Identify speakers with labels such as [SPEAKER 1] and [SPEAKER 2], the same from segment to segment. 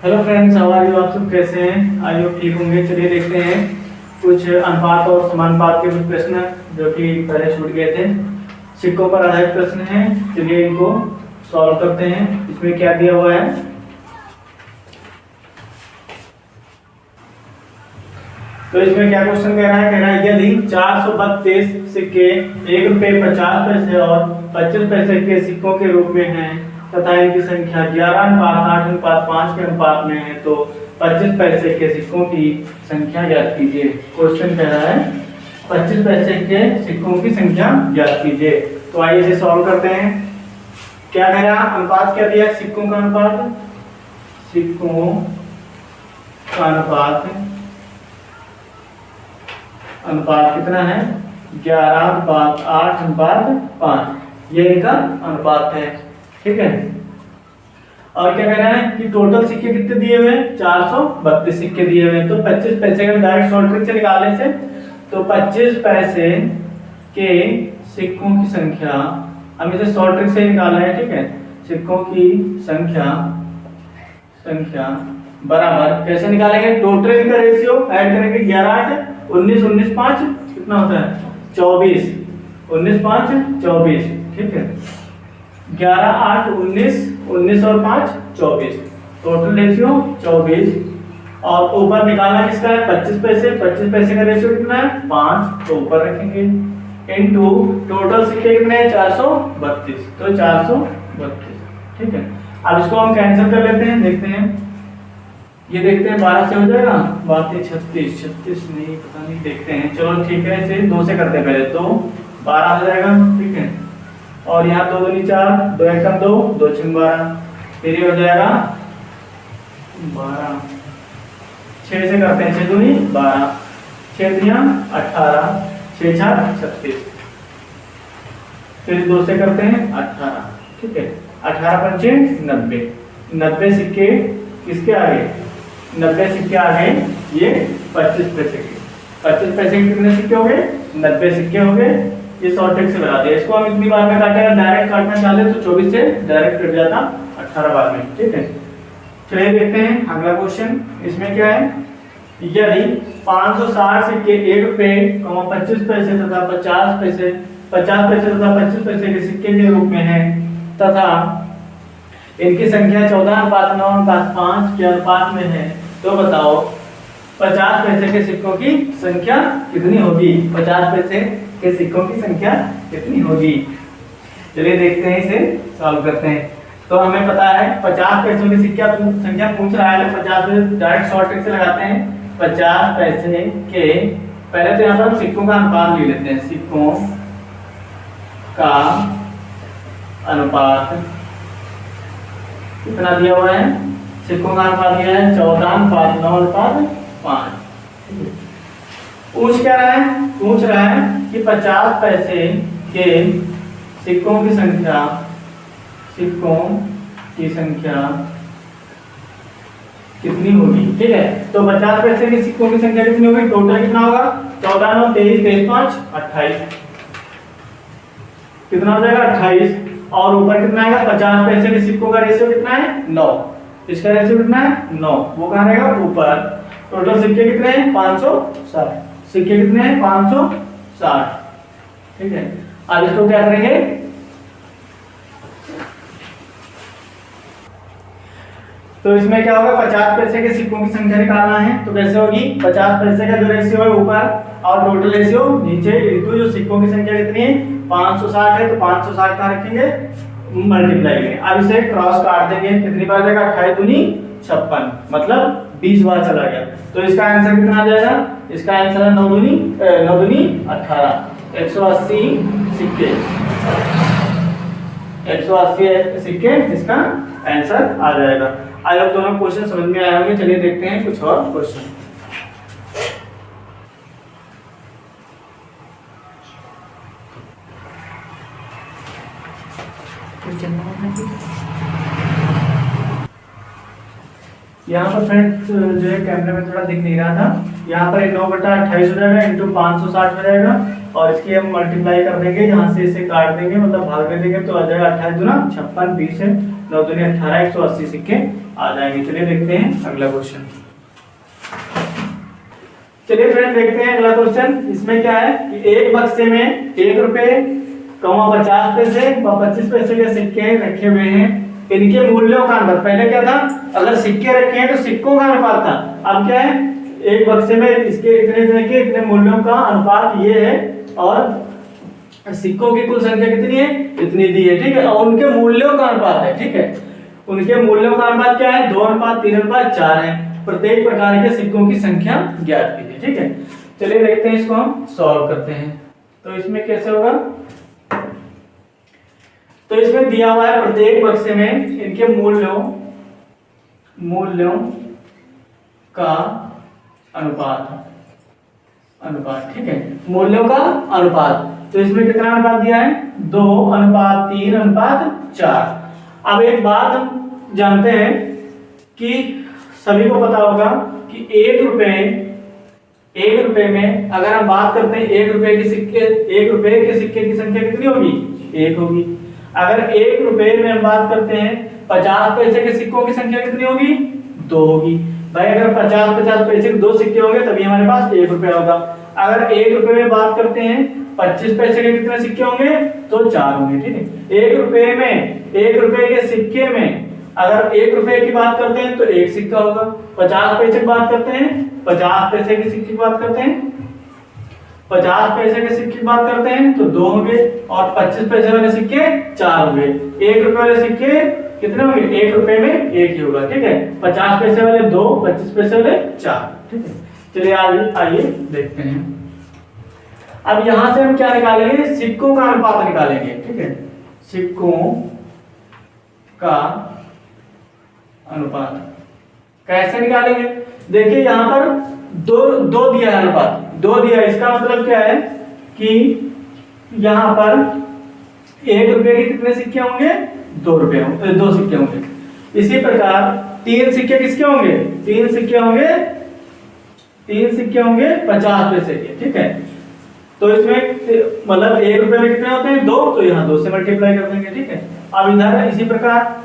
[SPEAKER 1] Hello friends, how are you? आप सब कैसे हैं? आई होप ठीक होंगे। चलिए देखते हैं कुछ अनुपात और समानुपात के कुछ प्रश्न जो कि पहले छूट गए थे। सिक्कों पर आधारित प्रश्न हैं। चलिए इनको सॉल्व करते हैं। इसमें क्या दिया हुआ है? तो इसमें क्या क्वेश्चन कह रहा है यदि 432 सिक्के 1 रुपये 50 पैसे और 25 पैसे के सिक्कों के रूप में हैं तथा इनकी संख्या 11:8:5 के अनुपात में है तो 25 पैसे के सिक्कों की संख्या ज्ञात कीजिए। क्वेश्चन कह रहा है 25 पैसे के सिक्कों की संख्या ज्ञात कीजिए। तो आइए इसे सॉल्व करते हैं। क्या कह रहा है? अनुपात क्या दिया? सिक्कों का अनुपात, सिक्कों का अनुपात कितना है? 11:8:5। ये इनका अनुपात है। ठीक है। और क्या कह रहा है कि टोटल सिक्के कितने दिए हुए हैं? 432 सिक्के दिए हुए हैं। तो 25 पैसे का डायरेक्ट शॉर्ट ट्रिक से निकालने से तो 25 पैसे के सिक्कों की संख्या, हम इसे शॉर्ट ट्रिक से निकालना है। ठीक है। सिक्कों की संख्या बराबर कैसे निकालेंगे? टोटल का रेशियो ऐड करेंगे। 11 8 19 19 5 कितना होता है? 24। 19 5 24। ठीक है। 11 8 19 19 और 5 24। Total ratio 24। और ऊपर निकालना किसका है? 25 पैसे। 25 पैसे का रेशियो कितना है? 5। तो ऊपर रखेंगे इनटू टोटल सिक्के कितने हैं? 432। तो 432। ठीक है। अब इसको हम कैंसिल कर लेते हैं। देखते हैं, ये देखते हैं 12 से हो जाएगा। 32 36 36 नहीं, पता नहीं, देखते हैं। चलो ठीक है, इसे 2 से करते हैं पहले। तो 12 हो जाएगा। ठीक है। और यहाँ 2 दूनी 4, 2 1 2, 2 6 12। फिर ये हो जाएगा 12। 6 से करते हैं। 6 दूनी 12, 6 दिया 18, 6 4 36। फिर 2 से करते हैं 18। ठीक है। 18 पंचे 90। 90 सिक्के किसके आगे? 90 सिक्के आ गए ये 25 पैसे के। 25 पैसे के कितने सिक्के हो गए? 90 सिक्के हो गए। ये शॉर्ट ट्रिक से लगा दिया। इसको हम इतनी बार में काटेगा, डायरेक्ट काटना चाहते तो 24 से डायरेक्ट कट जाता 18 बार में। ठीक है। चलिए देखते हैं अगला क्वेश्चन। इसमें क्या है? यदि 560 सिक्के 1 रुपये 25 पैसे तथा 50 पैसे तथा 25 पैसे के सिक्के के रूप में है तथा इनकी संख्या 14:9:5 के अनुपात में है तो बताओ 50 पैसे के सिक्कों की संख्या कितनी होगी? 50 पैसे के सिक्कों की संख्या कितनी होगी? चलिए देखते हैं, इसे सॉल्व करते हैं। तो हमें पता है 50 पैसों की संख्या पूछ रहा है तो 50 पैसे डायरेक्ट शॉर्ट ट्रिक से लगाते हैं। 50 पैसे के, पहले तो यहाँ पर हम सिक्कों का अनुपात ले लेते हैं। सिक्कों का अनुपात कितना दिया हुआ है? सिक्कों का अनुपात दिया है 14:9:5। पूछ क्या रहा है? पूछ रहा है कि 50 पैसे के सिक्कों की संख्या कितनी होगी? ठीक है। तो 50 पैसे के सिक्कों की संख्या कितनी होगी? टोटल कितना होगा? 14 9 23 23 5 28। कितना हो जाएगा? 28। और ऊपर कितना आएगा? 50 पैसे के सिक्कों का रेशियो कितना है? 9। इसका रेशियो कितना है? 9। वो कहाँ रहेगा? ऊपर। टोटल सिक्के कितने हैं? 560। सिक्के कितने हैं? 560। ठीक है। अब इसको क्या करेंगे? तो इसमें क्या होगा? 50 पैसे के सिक्कों की संख्या निकालना है तो कैसे होगी? 50 पैसे का जो रेशियो है ऊपर और टोटल रेशियो नीचे, इनटू जो सिक्कों की संख्या कितनी है? 560 है। तो 560 कहाँ रखेंगे? मल्टीप्लाई में। अब इसे क्रॉस काट देंगे। कितनी बार जाएगा? 28 दूनी 56, मतलब 20 बार चला गया। तो इसका आंसर कितना आ जाएगा? इसका आंसर है 9 दूनी 18। 180 सिक्के, 180 सिक्के इसका आंसर आ जाएगा। आज आप दोनों क्वेश्चन समझ में आए होंगे। चलिए देखते हैं कुछ और क्वेश्चन। यहाँ पर फ्रेंड्स जो है कैमरे में थोड़ा दिख नहीं रहा था। यहाँ पर 9/28 हो जाएगा इंटू 560 हो जाएगा और इसकी हम मल्टीप्लाई कर देंगे, यहाँ से इसे काट देंगे मतलब भाग दे देंगे तो आ जाएगा 28 दूना 56, 20 है 9 दूनी 18, 180 सिक्के आ जाएंगे। चलिए देखते हैं अगला क्वेश्चन। चलिए फ्रेंड देखते हैं अगला क्वेश्चन। इसमें क्या है कि एक बक्से में 1 रुपए 50 पैसे व 25 पैसे के सिक्के रखे हुए हैं। इनके मूल्यों का अनुपात, पहले क्या था अगर सिक्के रखे हैं तो सिक्कों का अनुपात था, अब क्या है एक बक्से में इसके इतने मूल्यों का अनुपात ये है और सिक्कों की कुल संख्या कितनी है इतनी दी है, ठीक है, और उनके मूल्यों का अनुपात है, ठीक है, उनके मूल्यों का अनुपात क्या है 2:3:4 है। प्रत्येक प्रकार के सिक्कों की संख्या ज्ञात कीजिए, ठीक है। चलिए देखते हैं इसको हम सॉल्व करते हैं। तो इसमें कैसे होगा, तो इसमें दिया हुआ है प्रत्येक बक्से में इनके मूल्यों का अनुपात, ठीक है, मूल्यों का अनुपात। तो इसमें कितना अनुपात दिया है 2:3:4। अब एक बात हम जानते हैं कि सभी को पता होगा कि 1 रुपए में अगर हम बात करते हैं 1 रुपए के सिक्के की संख्या कितनी होगी 1 होगी। अगर 1 रुपए में हम बात करते हैं 50 पैसे के सिक्कों की संख्या कितनी होगी 2 होगी। भाई अगर 50 पैसे के 2 सिक्के होंगे तभी हमारे पास 1 रुपया होगा। अगर 1 रुपए में बात करते हैं 25 पैसे के कितने सिक्के होंगे तो 4 होंगे, ठीक है। 1 रुपए के सिक्के में अगर 1 रुपए की बात करते हैं तो 1 सिक्का होगा। 50 पैसे की बात करते हैं 50 पैसे के सिक्के की बात करते हैं 50 पैसे के सिक्के की बात करते हैं तो 2 होंगे और 25 पैसे वाले सिक्के 4 होंगे। 1 रुपए वाले सिक्के कितने होंगे 1 रुपए में 1 ही होगा, ठीक है। 50 पैसे वाले 2, 25 पैसे वाले 4, ठीक है। चलिए आइए देखते हैं। अब यहां से हम क्या निकालेंगे सिक्कों का अनुपात निकालेंगे, ठीक है, सिक्कों का अनुपात कैसे निकालेंगे। देखिए यहां पर दो दिया है अनुपात 2 दिया है, इसका मतलब क्या है कि यहां पर 1 रुपए के कितने सिक्के होंगे 2 रुपए होंगे 2 सिक्के होंगे। इसी प्रकार 3 सिक्के किसके होंगे 3 सिक्के होंगे 50 पैसे के, ठीक है। तो इसमें मतलब 1 रुपए में कितने होते हैं 2, तो यहाँ 2 से मल्टीप्लाई कर देंगे, ठीक है। अब इधर इसी प्रकार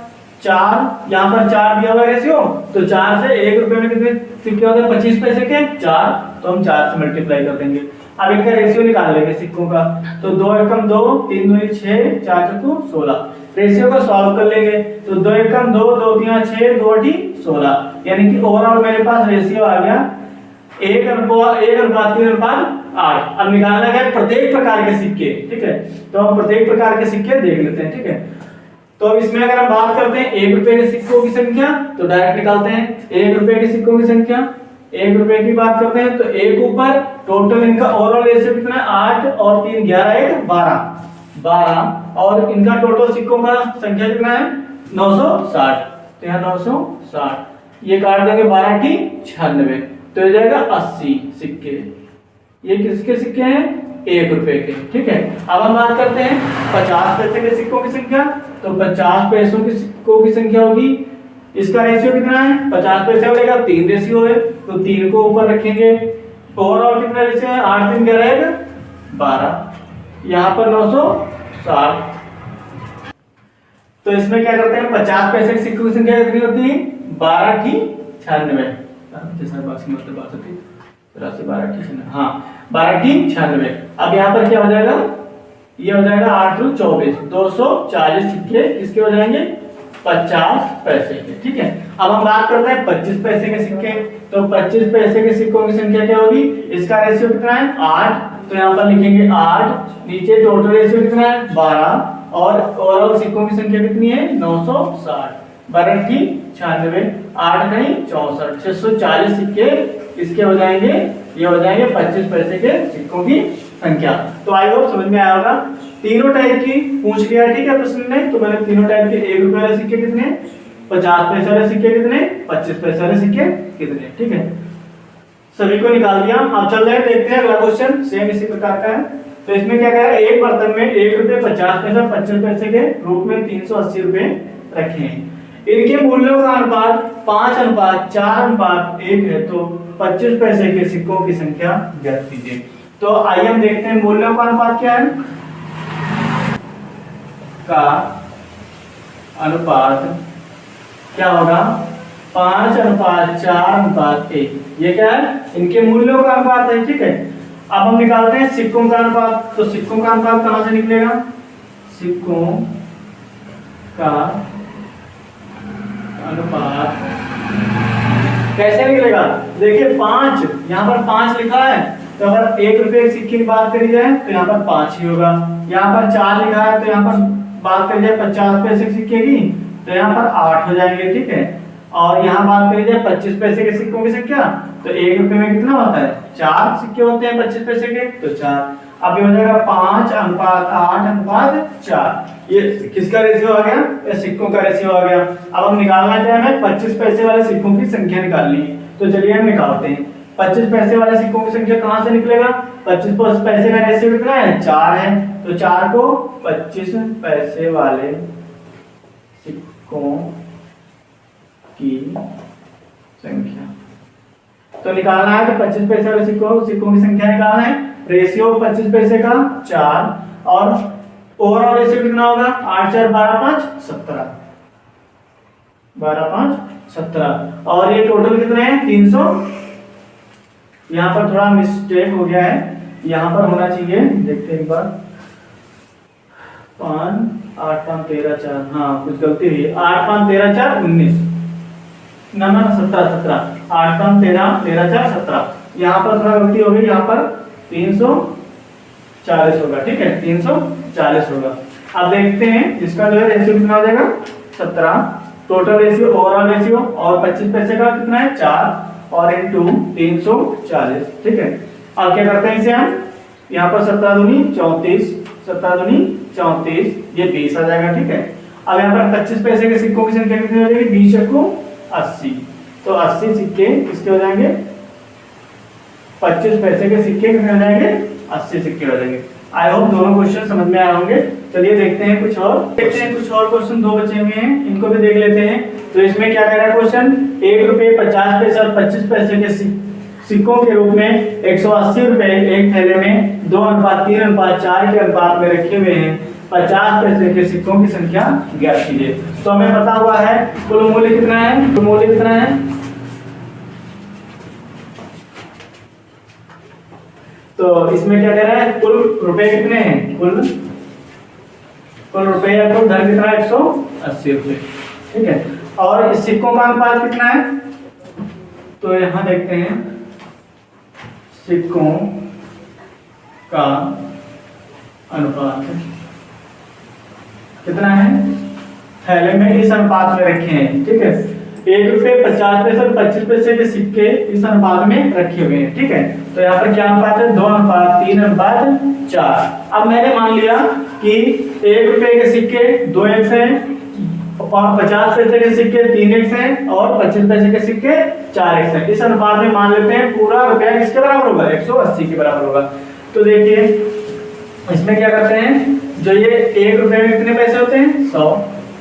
[SPEAKER 1] 4, यहाँ पर 4 दिया हुआ रेशियो, तो 4 से 1 रुपए में कितने सिक्के होते हैं 25 पैसे के 4, तो हम 4 से मल्टीप्लाई कर देंगे। अब इनका रेशियो निकाल लेंगे सिक्कों का, तो 2 एकम 2, 3 दूनी 6, 4 चौको 16। रेशियो को सॉल्व कर लेंगे तो 2 एकम 2, 2 3 6, 2 8 16, यानी कि ओवरऑल मेरे पास रेशियो आ गया 1:3:8। अब निकालना है प्रत्येक प्रकार के सिक्के, ठीक है। तो हम प्रत्येक प्रकार के सिक्के देख लेते हैं, ठीक है। तो अब इसमें अगर हम बात करते हैं 1 रुपए के सिक्कों की संख्या तो डायरेक्ट निकालते हैं 1 रुपए के सिक्कों की संख्या। 1 रुपए की बात करते हैं तो 1 ऊपर, टोटल इनका ओवरऑल रेशियो कितना है 8 और 3 11 1 12 और इनका टोटल सिक्कों का संख्या कितना है 960। तो यहाँ 960 ये काट देंगे 12 × 96 तो हो जाएगा 80 सिक्के। ये किसके सिक्के हैं 1 रुपए के, ठीक है। अब हम बात करते हैं 50 पैसे के सिक्कों की संख्या, तो 50 पैसों के सिक्कों की संख्या होगी, इसका रेशियो कितना है 50 पैसे वाले का 3 रेशियो है, तो 3 को ऊपर रखेंगे। ओवरऑल कितना रेशियो है 8 3 11 12, यहाँ पर 960। तो इसमें क्या करते हैं 50 पैसे के सिक्कों की संख्या कितनी होती है 12 × 96, हाँ 12 × 96। अब यहाँ पर क्या हो जाएगा ये हो जाएगा 8 × 24 240 सिक्के किसके हो जाएंगे 50 पैसे के, ठीक है। अब हम बात करते हैं 25 पैसे के सिक्के, तो 25 पैसे के सिक्कों की संख्या क्या होगी, इसका रेशियो कितना है 8, तो यहाँ पर लिखेंगे 8, नीचे टोटल रेशियो कितना है 12 और ओवरऑल सिक्कों की संख्या कितनी है 960। 12 × 96 8 × 64 640 सिक्के इसके हो जाएंगे, ये हो जाएंगे 25 पैसे के सिक्कों की संख्या। तो आई होप समझ में आया होगा। तीनों टाइप की पूछ लिया, ठीक है प्रश्न ने, तो मैंने तीनों टाइप के 1 रुपए वाले सिक्के कितने, 50 पैसे वाले सिक्के कितने, 25 पैसे वाले सिक्के कितने, ठीक है, सभी को निकाल दिया। अब चल रहे देखते हैं अगला क्वेश्चन, सेम इसी प्रकार का है। तो इसमें क्या कह रहा है एक बर्तन में 1 रुपए 50 पैसे 25 पैसे के रूप में 380 रुपए रखे हैं। इनके मूल्यों का अनुपात 5:4:1 है, तो 25 पैसे के सिक्कों की संख्या ज्ञात कीजिए। तो आइए हम देखते हैं मूल्यों का अनुपात क्या है। का अनुपात क्या होगा, 5:4:1। ये क्या है, इनके मूल्यों का अनुपात है। ठीक है, अब हम निकालते हैं सिक्कों का अनुपात। तो सिक्कों का अनुपात कहां से निकलेगा, सिक्कों का अनुपात कैसे निकलेगा, देखिए 5, यहाँ पर 5 लिखा है, तो अगर 1 रुपए के सिक्के की बात करी जाए तो यहाँ पर 5 ही होगा। यहाँ पर 4 लिखा है, तो यहाँ पर बात करी जाए 50 पैसे के सिक्के की, तो यहाँ पर 8 हो जाएंगे। ठीक है, और यहाँ बात करी जाए 25 पैसे के सिक्कों की संख्या, तो 1 रुपए में कितना होता है, 4 सिक्के होते हैं 25 पैसे के, तो 4। अब ये हो जाएगा 5:8:4। ये किसका रेशियो आ गया, ये सिक्कों का रेशियो आ गया। अब हम निकालना क्या है, हमें 25 पैसे वाले सिक्कों की संख्या निकालनी है। तो चलिए हम निकालते हैं। 25 पैसे वाले सिक्कों की संख्या कहां से निकलेगा, 25 पैसे का रेशियो कितना है, 4 है, तो 4 को 25 पैसे वाले सिक्कों की संख्या तो निकालना है। तो 25 पैसे वाले सिक्कों की संख्या निकालना है। रेशियो 25 पैसे का 4 और ओवरऑल रेशियो कितना होगा, 8:4=12:5=17। 12:5=17 और ये टोटल कितने हैं, 300। यहाँ पर थोड़ा मिस्टेक हो गया है, यहाँ पर होना चाहिए, देखते हैं एक बार, 5 8 5 13 4, हाँ कुछ गलती हुई है, 8 5 13 4 19, ना 17 8 5 13 13 4 17, यहाँ पर थोड़ा गलती हो गई, यहाँ पर 340 होगा। ठीक है, 340 होगा। अब देखते हैं इसका जो है रेशियो कितना हो जाएगा, 17। टोटल रेशियो, ओवरऑल रेशियो और 25 पैसे का कितना है, 4 और इनटू 340। ठीक है, अब क्या करते हैं इसे हम, यहाँ पर 17 दूनी 34, 17 दूनी 34, ये 20 आ जाएगा। ठीक है, अब यहाँ पर 25 पैसे के सिक्कों की संख्या कितनी हो जाएगी, 20 को 80, तो 80 सिक्के किसके हो जाएंगे, 25 पैसे के सिक्के कितने हो जाएंगे, 80 सिक्के हो जाएंगे। आई होप दोनों क्वेश्चन समझ में आए होंगे। चलिए देखते हैं कुछ और क्वेश्चन 2 बचे हुए हैं, इनको भी देख लेते हैं। तो इसमें क्या कह रहा है क्वेश्चन, 1 रुपए 50 पैसे और 25 पैसे के सिक्कों के रूप में 180 रुपए एक थैले में 2:3:4 के अनुपात में रखे हुए हैं। 50 पैसे के सिक्कों की संख्या ज्ञात कीजिए। तो हमें पता हुआ है कुल मूल्य कितना है, कुल मूल्य कितना है, तो इसमें क्या कह रहा है, कुल रुपए कितने हैं, कुल रुपए या कुल धन कितना है, 180 रुपए। ठीक है, और इस सिक्कों का अनुपात कितना है, तो यहां देखते हैं सिक्कों का अनुपात कितना है, थैले में इस अनुपात में रखे हैं। ठीक है, 1 रुपए 50 पैसे और 25 पैसे के सिक्के इस अनुपात में रखे हुए हैं। ठीक है, तो यहाँ पर क्या अनुपात है, 2:3:4। अब मैंने मान लिया कि 1 रुपए के सिक्के 2x हैं और 50 पैसे के सिक्के 3x हैं और 25 पैसे के सिक्के 4x हैं। इस अनुपात में मान लेते हैं पूरा रुपया किसके बराबर होगा, 180 के बराबर होगा। तो देखिए इसमें क्या करते हैं, जो ये 1 रुपए में कितने पैसे होते हैं, 100,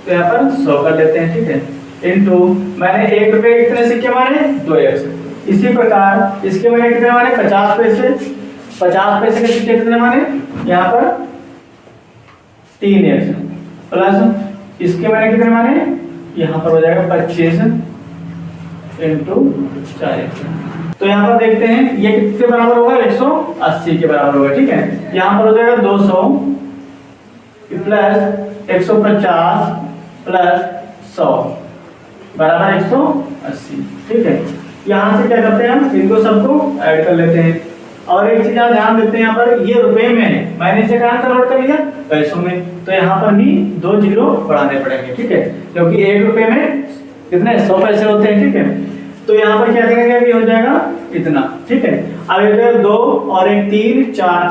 [SPEAKER 1] तो यहाँ पर 100 कर लेते हैं। ठीक है, इनटू मैंने 1 रुपए के कितने सिक्के माने, 2x। इसी प्रकार इसके मैंने कितने माने, 50 पैसे, 50 पैसे के सिक्के कितने माने, यहाँ पर 3x प्लस इसके मैंने कितने माने, यहाँ पर हो जाएगा 25 इनटू 4x। तो यहाँ पर देखते हैं ये कितने बराबर होगा, 180 के बराबर होगा। ठीक है, यहाँ पर हो जाएगा 200 प्लस 150 प्लस 100 बराबर 180। ठीक है, यहाँ से क्या करते हैं हम, इनको सबको ऐड कर लेते हैं। और एक चीज आप ध्यान देते हैं, यहाँ पर ये रुपए में है, मैंने इसे कहाँ कन्वर्ट कर लिया, पैसों में, तो यहाँ पर भी 2 जीरो बढ़ाने पड़ेंगे। ठीक है, क्योंकि 1 रुपए में कितने 100 पैसे होते हैं। ठीक है, तो यहाँ पर क्या करेंगे, अभी हो जाएगा इतना। ठीक है, अब एक 2 और एक 3 4,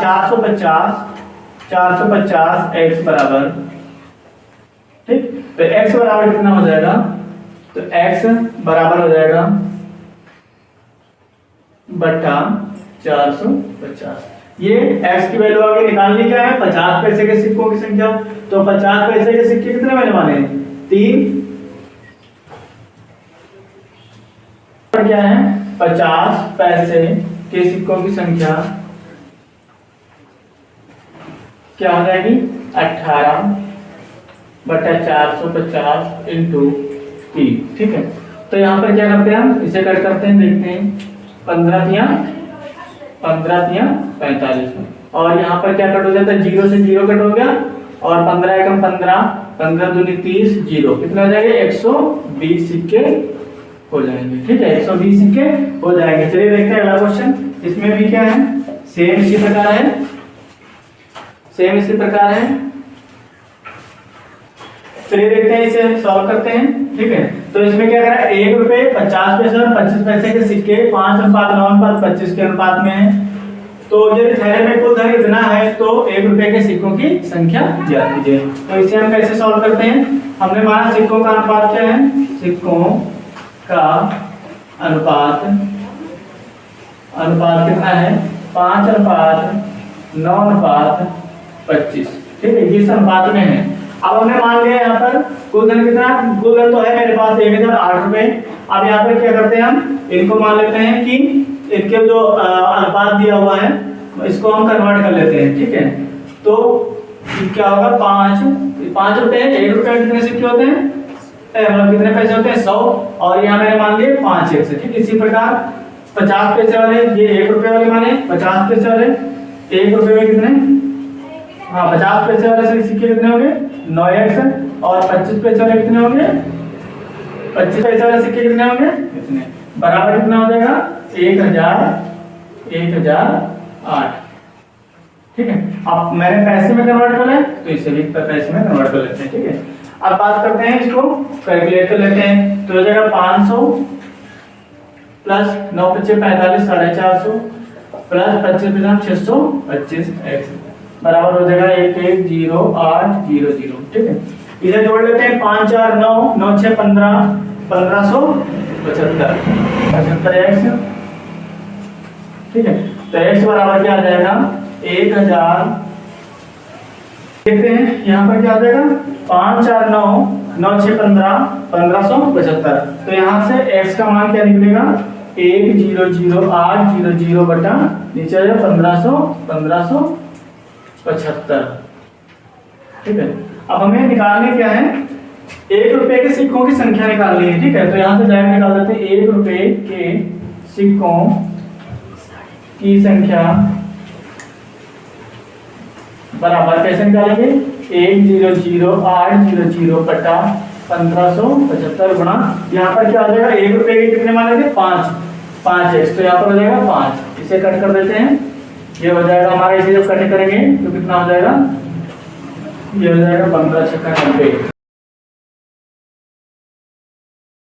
[SPEAKER 1] 450 x बराबर, ठीक, तो x बराबर कितना हो जाएगा, तो x बराबर हो जाएगा बटा 450। ये x की वैल्यू आगे निकालनी क्या है, 50 पैसे के सिक्कों की संख्या। तो 50 पैसे के सिक्के कितने मैंने माने, 3, क्या है 50 पैसे के सिक्कों की संख्या क्या हो जाएगी 18/450 इंटू 3। ठीक है, तो यहाँ पर क्या करते हैं हम इसे कट करते हैं, देखते हैं 15 तिया 45 में, और यहाँ पर क्या कट हो जाता है 0 से 0 कट हो गया, और 15 एकम 15, 15 दूनी 30, 0 कितना हो जाएगा 120 सिक्के हो जाएंगे। ठीक है, 120 सिक्के हो जाएंगे। चलिए देखते हैं अगला क्वेश्चन। इसमें भी क्या है, सेम इसी प्रकार है, सेम इसी प्रकार है। चलिए देखते हैं, इसे सॉल्व करते हैं। ठीक है, तो इसमें क्या करा, 1 रुपए 50 पैसे और 25 पैसे के सिक्के 5:9:25 के अनुपात में है। तो यदि थैले में कुल धन इतना है तो 1 रुपए के सिक्कों की संख्या ज्ञात कीजिए। तो इसे हम कैसे सॉल्व करते हैं, हमने माना सिक्कों का अनुपात क्या है, सिक्कों का अनुपात कितना है 5:9:25। ठीक है, इस अनुपात में है। अब हमने मान लिया यहाँ पर कुल धन कितना, कुल धन तो है मेरे पास 1008 रुपए। अब यहाँ पर क्या करते हैं, हम इनको मान लेते हैं कि इनके जो अनुपात दिया हुआ है इसको हम कन्वर्ट कर लेते हैं। ठीक है, तो क्या होगा 5 रुपए, 1 रुपए में कितने सिक्के होते हैं, मतलब कितने पैसे होते हैं 100, और यहाँ मैंने मान लिए 5 एक से। ठीक, इसी प्रकार 50 पैसे वाले, ये 1 रुपए वाले माने 50 पैसे वाले, 1 रुपए में कितने, हाँ 50 पैसे वाले सिक्के कितने होंगे 9x, और 25 पैसे वाले कितने होंगे, 25 पैसे वाले सिक्के कितने होंगे इतने, बराबर कितना हो जाएगा 1008। ठीक है, अब मैंने पैसे में कन्वर्ट कर लिया तो इसे भी पैसे में कन्वर्ट कर लेते हैं। ठीक है, अब बात करते हैं, इसको कैलकुलेट कर लेते हैं। तो हो जाएगा 500 प्लस 9 × 5 = 45, 450 प्लस 25 × 625 x बराबर हो जाएगा 110800। ठीक है, इसे जोड़ लेते हैं 5 4 9 9 6 15 1575 x। ठीक है, तो x बराबर क्या आ जाएगा 1000। देखते हैं यहाँ पर क्या आ जाएगा 5 4 9 9 6 15 1575। तो यहाँ से x का मान क्या निकलेगा 100800 बटा नीचे 1575। ठीक है, अब हमें निकालने क्या है, 1 रुपए के सिक्कों की संख्या निकालनी है। ठीक है, तो यहाँ से डायरेक्ट निकाल देते हैं 1 रुपए के सिक्कों की संख्या बराबर कैसे निकालेंगे 100800 बटा 1575 गुणा, यहाँ पर क्या आ जाएगा 1 रुपए के कितने माने थे 5x, तो यहाँ पर हो जाएगा 5। इसे कट कर देते हैं, ये हो जाएगा हमारा, इसे जब कट करेंगे तो कितना हो जाएगा, ये हो जाएगा 15×6 = 90।